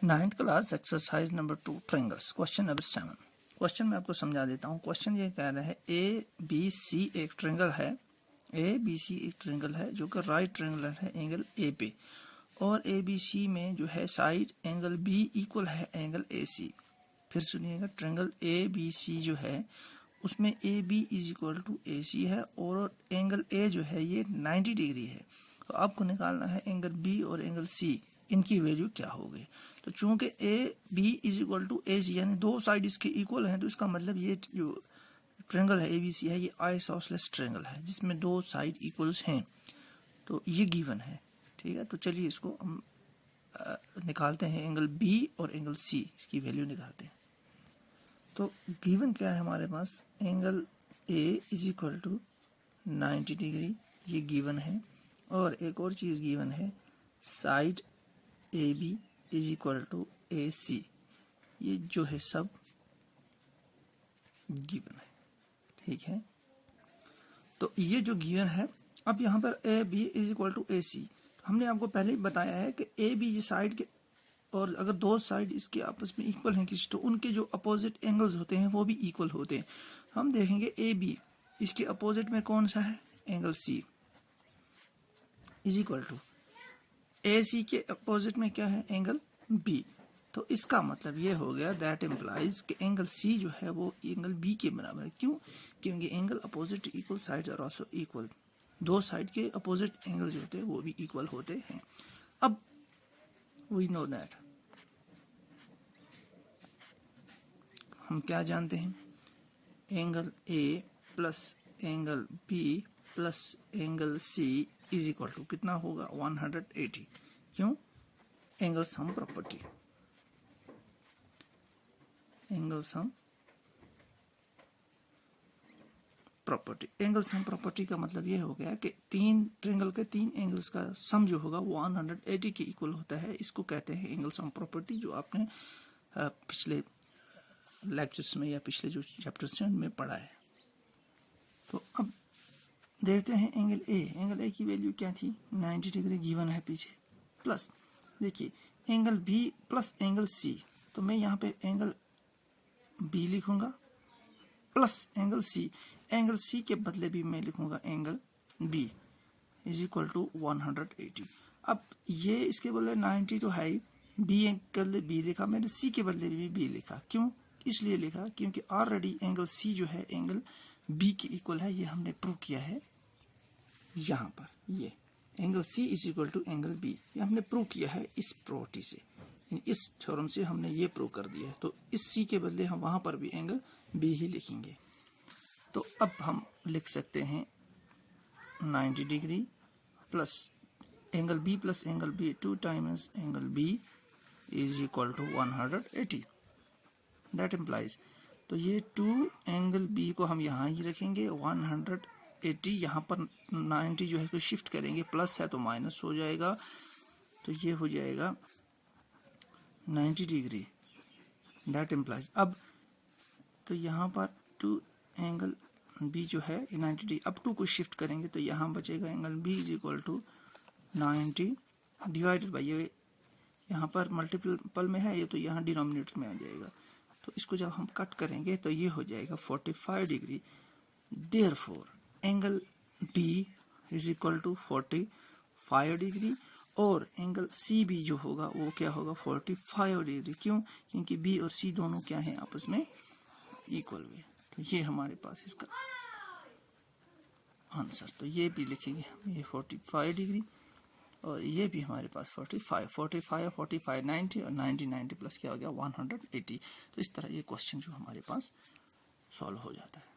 Ninth class exercise number 2 triangles question number 7। Question मैं आपको समझा देता हूँ। क्वेश्चन ये कह रहा है ए बी सी एक ट्रायंगल है, ए बी सी एक ट्रायंगल है जो कि राइट ट्रायंगल है एंगल ए पे, और ए बी सी में जो है साइड एंगल बी इक्वल है एंगल ए सी। फिर सुनिएगा, ट्रायंगल ए बी सी जो है उसमें A B is equal to A C है और एंगल ए जो है ये 90 डिग्री है। तो आपको निकालना है एंगल बी और एंगल सी, इनकी वैल्यू क्या होगी। तो चूंकि A B is equal to A C यानी दो साइड इसके इक्वल हैं, तो इसका मतलब ये जो ट्रायंगल है ए बी सी है ये आइसोसेलेस ट्रायंगल है जिसमें दो साइड इक्वल्स हैं। तो ये गिवन है, ठीक है। तो चलिए इसको हम निकालते हैं, एंगल बी और एंगल सी इसकी वैल्यू निकालते हैं। तो गिवन क्या है हमारे पास, angle A is equal to 90 degree, ये गिवन है। और एक और चीज़ गिवन है, side A B is equal to A C, ये जो है सब गिवन है, ठीक है। तो ये जो गिवन है, अब यहाँ पर A B is equal to A C, हमने आपको पहले ही बताया है कि ए बी साइड के, और अगर दो साइड इसके आपस में इक्वल हैं किसी, तो उनके जो अपोजिट एंगल्स होते हैं वो भी इक्वल होते हैं। हम देखेंगे ए बी, इसके अपोजिट में कौन सा है, angle C is equal to A C के अपोजिट में क्या है, एंगल बी। तो इसका मतलब ये हो गया, दैट इम्प्लाइज कि एंगल सी जो है वो एंगल बी के बराबर है। क्यों? क्योंकि angle opposite equal sides are also equal, दो साइड के अपोजिट एंगल जो होते हैं वो भी इक्वल होते हैं। अब वी नो दैट, हम क्या जानते हैं, angle A plus angle B plus angle C is equal to कितना होगा, 180। क्यों? Angle sum property, angle sum property. Angle sum property का मतलब ये हो गया कि तीन ट्रायंगल के तीन एंगल्स का सम जो होगा वो 180 के इक्वल होता है। इसको कहते हैं एंगल सम प्रॉपर्टी, जो आपने पिछले लेक्चर्स में या पिछले जो चैप्टर्स में पढ़ा है। तो अब देखते हैं एंगल ए। एंगल ए की वैल्यू क्या थी, 90 डिग्री गिवन है पीछे, प्लस देखिए angle B plus angle C. तो मैं यहाँ पे एंगल बी लिखूंगा plus angle C, angle C के बदले भी मैं लिखूंगा angle B is equal to 180। अब ये इसके बदले 90 तो है ही, बी के बदले बी लिखा मैंने, सी के बदले भी बी लिखा। क्यों? इसलिए लिखा क्योंकि ऑलरेडी एंगल सी जो है एंगल बी के इक्वल है, ये हमने प्रूव किया है यहाँ पर। ये angle C is equal to angle B, ये हमने प्रूव किया है इस प्रॉपर्टी से, इस थ्योरम से हमने ये प्रूव कर दिया है। तो इस सी के बदले हम वहां पर भी एंगल बी ही लिखेंगे। तो अब हम लिख सकते हैं 90 degree plus angle B plus angle B 2 times angle B is equal to 180। That implies, तो ये 2 एंगल बी को हम यहाँ ही रखेंगे, 180 यहाँ पर 90 जो है तो शिफ्ट करेंगे, प्लस है तो माइनस हो जाएगा, तो ये हो जाएगा 90 डिग्री। दैट इम्प्लाइज, अब तो यहाँ पर 2 एंगल बी जो है 90 डिग्री, अब 2 को शिफ्ट करेंगे तो यहाँ बचेगा angle B is equal to 90 divided by, ये यहाँ पर मल्टीपल में है ये, तो यहाँ डिनोमिनेटर में आ जाएगा। तो इसको जब हम कट करेंगे तो ये हो जाएगा 45 degree. Therefore angle B is equal to 45 degree और एंगल सी बी जो होगा वो क्या होगा, 45 डिग्री। क्यों? क्योंकि बी और सी दोनों क्या हैं, आपस में इक्वल हुए। तो ये हमारे पास इसका आंसर, तो ये भी लिखेंगे हम, ये 45 डिग्री और ये भी हमारे पास 45 45 90 और 90 प्लस क्या हो गया 180। तो इस तरह ये क्वेश्चन जो हमारे पास सॉल्व हो जाता है।